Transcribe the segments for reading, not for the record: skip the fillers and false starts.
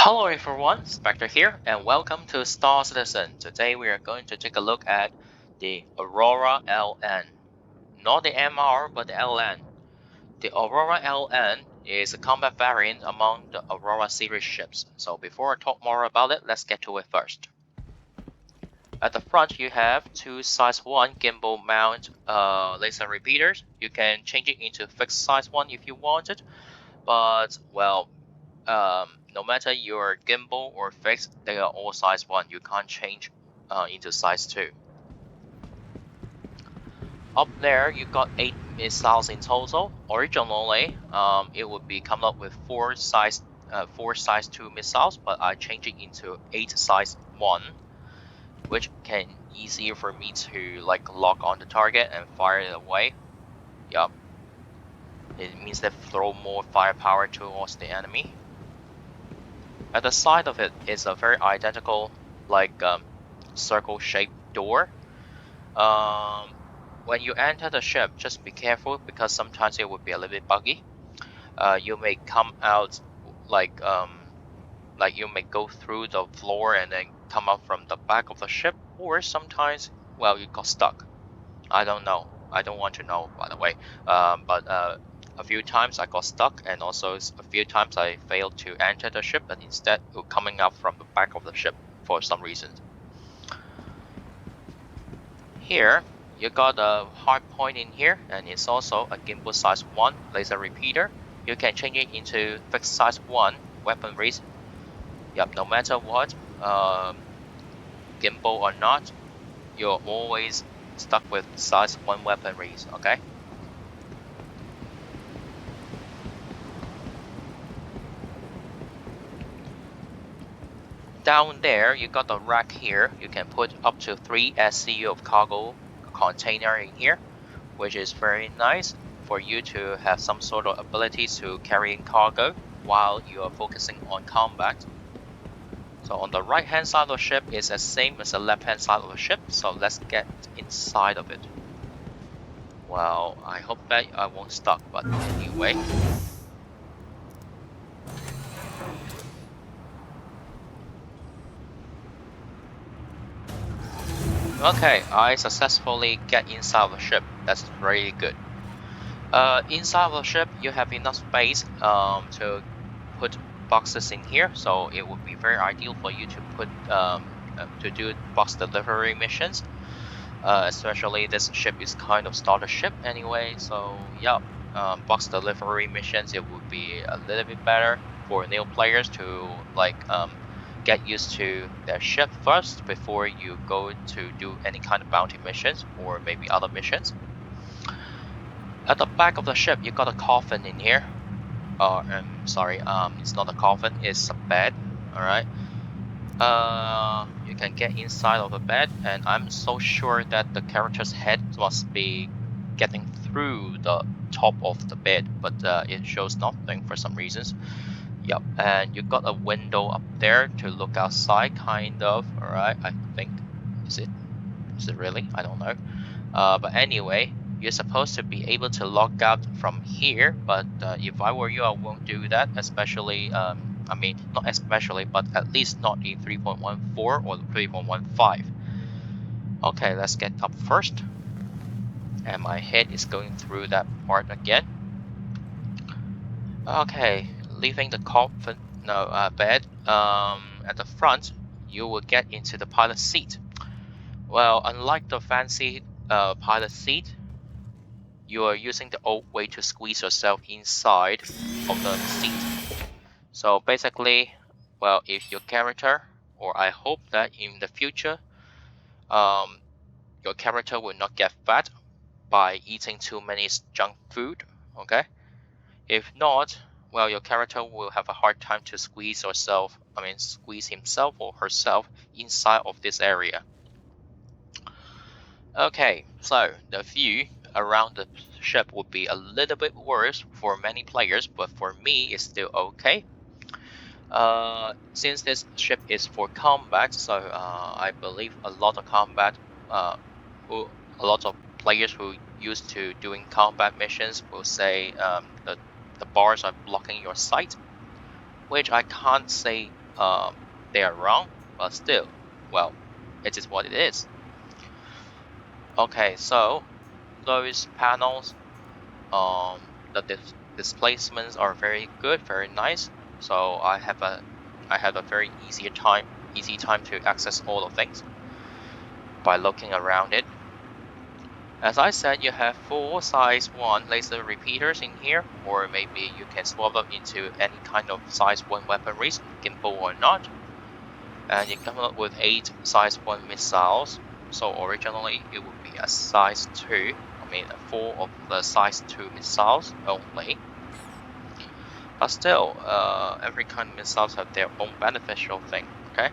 Hello everyone, Specter here, and welcome to Star Citizen. Today we are going to take a look at the Aurora LN. Not the MR, but the LN. The Aurora LN is a combat variant among the Aurora series ships. So before I talk more about it, let's get to it first. At the front you have two size 1 gimbal mount laser repeaters. You can change it into fixed size 1 if you wanted, but well, no matter your gimbal or fixed, they are all size 1. You can't change into size 2. Up there, you got 8 missiles in total. Originally, it would be come up with 4 size 2 missiles, but I changed it into 8 size 1, which can easier for me to like lock on the target and fire it away. Yup. It means they throw more firepower towards the enemy. At the side of it is a very identical, like circle-shaped door. When you enter the ship, just be careful because sometimes it would be a little bit buggy. You may come out like you may go through the floor and then come out from the back of the ship, or sometimes, well, you got stuck. I don't know. I don't want to know, by the way. But a few times I got stuck, and also a few times I failed to enter the ship, and instead coming out from the back of the ship for some reason. Here, you got a hard point in here, and it's also a gimbal size 1 laser repeater. You can change it into fixed size 1 weapon race. Yep, no matter what, gimbal or not, you're always stuck with size 1 weapon race, okay? Down there, you got the rack here. You can put up to 3 SCU of cargo container in here, which is very nice for you to have some sort of ability to carry in cargo while you are focusing on combat. So on the right hand side of the ship is the same as the left hand side of the ship, so let's get inside of it. Well, I hope that I won't stuck, but anyway. Okay, I successfully get inside of the ship. That's really good. Inside of the ship, you have enough space to put boxes in here, so it would be very ideal for you to put to do box delivery missions. Especially this ship is kind of starter ship anyway, so yeah, box delivery missions it would be a little bit better for new players to like get used to their ship first before you go to do any kind of bounty missions or maybe other missions. At the back of the ship, you got a coffin in here. Sorry, it's not a coffin, it's a bed. All right. You can get inside of the bed, and I'm so sure that the character's head must be getting through the top of the bed, but it shows nothing for some reasons. Yep, and you got a window up there to look outside, kind of. All right, I think. Is it? Is it really? I don't know. But anyway, you're supposed to be able to log out from here, but if I were you, I won't do that, especially, I mean, not especially, but at least not in 3.14 or 3.15. Okay, let's get up first. And my head is going through that part again. Okay, leaving the coffin, no, bed, at the front, you will get into the pilot seat. Well, unlike the fancy pilot seat, you are using the old way to squeeze yourself inside of the seat. So basically, well, if your character, or I hope that in the future, your character will not get fat by eating too many junk food, okay? If not, well, your character will have a hard time to squeeze himself or herself inside of this area. Okay, so the view around the ship would be a little bit worse for many players, but for me it's still okay. Since this ship is for combat, so I believe a lot of a lot of players who used to doing combat missions will say that the bars are blocking your sight, which I can't say um, they are wrong, but still, well, it is what it is. Okay, so those panels, the displacements are very good, very nice. So I have a very easy time to access all the things by looking around it. As I said, you have 4 size 1 laser repeaters in here, or maybe you can swap them into any kind of size 1 weaponries, gimbal or not. And you come up with 8 size 1 missiles. So originally it would be a size 2, I mean 4 of the size 2 missiles only. But still, every kind of missiles have their own beneficial thing, okay?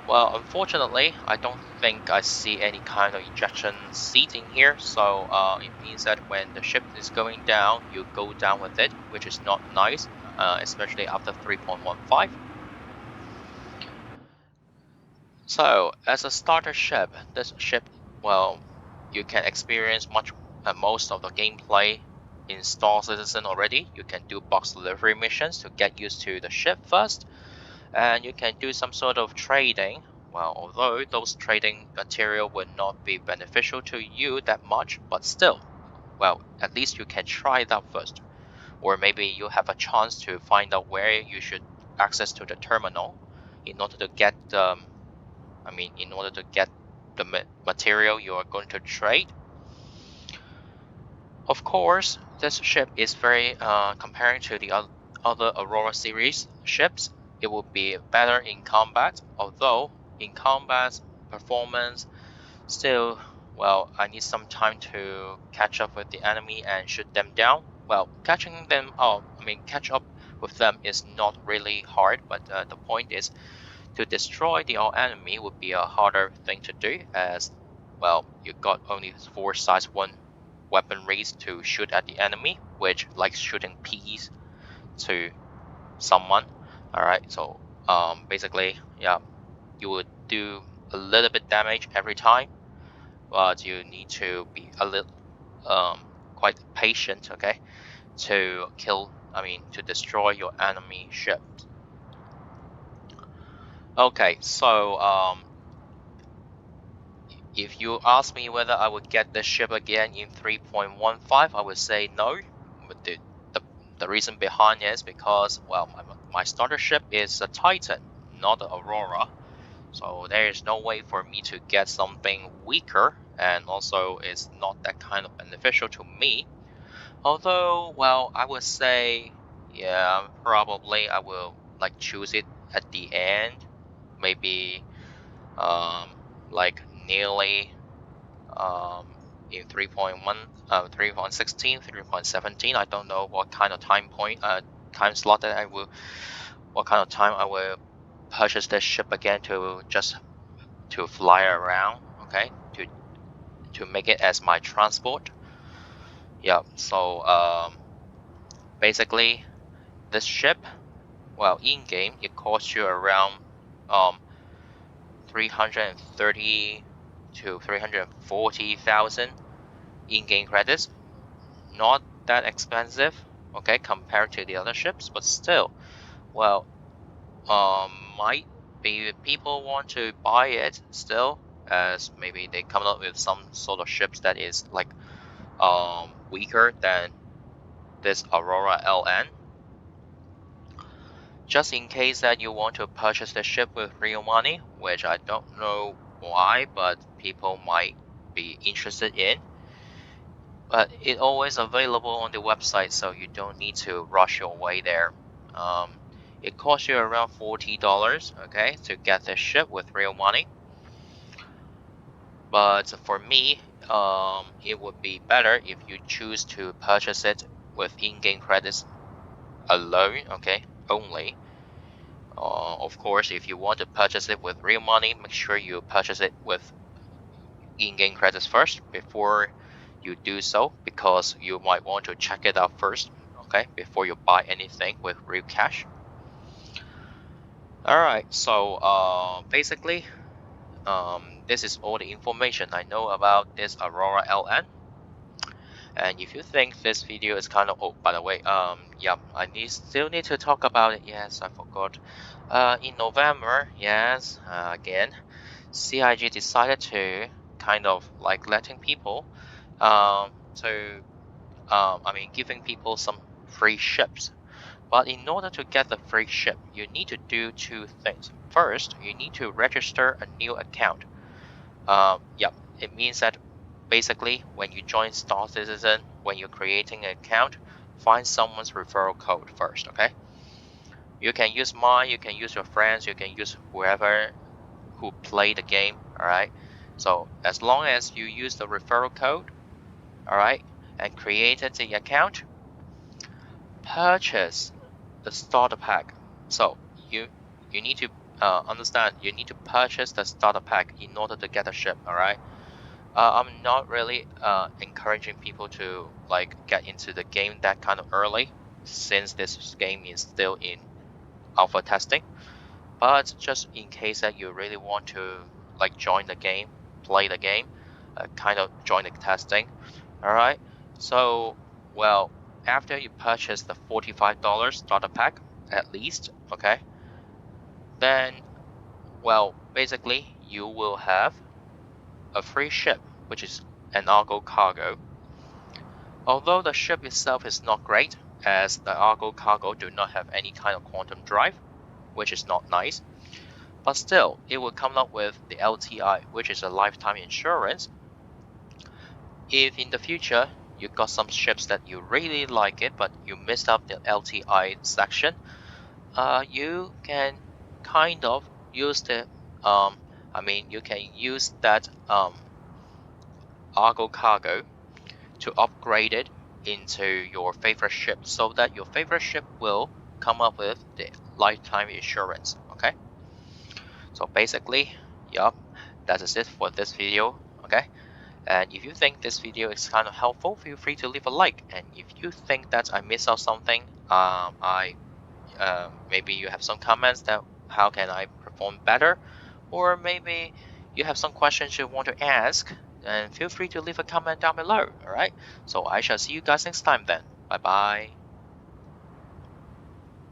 Well, unfortunately, I don't think I see any kind of ejection seat in here, so it means that when the ship is going down, you go down with it, which is not nice, especially after 3.15. So, as a starter ship, this ship, well, you can experience most of the gameplay in Star Citizen already. You can do box delivery missions to get used to the ship first, and you can do some sort of trading. Well, although those trading material will not be beneficial to you that much, but still, well, at least you can try it out first. Or maybe you have a chance to find out where you should access to the terminal in order to get in order to get the material you are going to trade. Of course, this ship is very comparing to the other Aurora series ships, it will be better in combat, although in combat performance still, well, I need some time to catch up with the enemy and shoot them down. Well, catch up with them is not really hard, but the point is to destroy the enemy would be a harder thing to do, as well, you got only 4 size 1 weaponries to shoot at the enemy, which like shooting peas to someone. Alright, so basically, yeah, you would do a little bit damage every time, but you need to be a little quite patient, okay, to to destroy your enemy ship. Okay, so if you ask me whether I would get this ship again in 3.15, I would say no. But the, the reason behind it is because, well, my starter ship is a Titan, not an Aurora. So there is no way for me to get something weaker, and also it's not that kind of beneficial to me. Although, well, I would say, yeah, probably I will like choose it at the end. Maybe um, like nearly in 3.1, 3.16, 3.17. I don't know what kind of time slot that what kind of time I will purchase this ship again to just to fly around, okay, to make it as my transport. Yeah, so basically this ship, well, in game it costs you around um 330 to 340,000 in-game credits. Not that expensive, okay, compared to the other ships, but still, well, might be people want to buy it still, as maybe they come up with some sort of ships that is like weaker than this Aurora LN. Just in case that you want to purchase the ship with real money, which I don't know why, but people might be interested in. But it's always available on the website, so you don't need to rush your way there. Um, it costs you around $40, okay, to get the ship with real money. But for me, it would be better if you choose to purchase it with in-game credits alone, okay, only. Of course, if you want to purchase it with real money, make sure you purchase it with in-game credits first before you do so, because you might want to check it out first, okay, before you buy anything with real cash. Alright, so basically, this is all the information I know about this Aurora LN. And if you think this video is kind of, oh, by the way, yeah, still need to talk about it. Yes, I forgot. In November, yes, again, CIG decided to kind of like letting people, to, giving people some free ships. But in order to get the free ship, you need to do two things. First, you need to register a new account. Yep, it means that basically when you join Star Citizen, when you're creating an account, find someone's referral code first, okay? You can use mine, you can use your friends, you can use whoever who play the game, alright? So as long as you use the referral code, alright, and created the account, purchase the starter pack. So you need to understand you need to purchase the starter pack in order to get a ship, alright? I'm not really encouraging people to like get into the game that kind of early, since this game is still in alpha testing. But just in case that you really want to like join the game, play the game, kind of join the testing. All right. So well, after you purchase the $45 starter pack at least, okay, then well basically you will have a free ship, which is an Argo cargo. Although the ship itself is not great, as the Argo cargo do not have any kind of quantum drive, which is not nice, but still, it will come up with the LTI, which is a lifetime insurance. If in the future you got some ships that you really like it, but you missed out the LTI section, you can kind of use the, you can use that Argo cargo to upgrade it into your favorite ship, so that your favorite ship will come up with the lifetime insurance. Okay, so basically, yup, that is it for this video. Okay, and if you think this video is kind of helpful, feel free to leave a like. And if you think that I missed out something, I maybe you have some comments that how can I perform better, or maybe you have some questions you want to ask, and feel free to leave a comment down below. All right, so I shall see you guys next time then. Bye bye.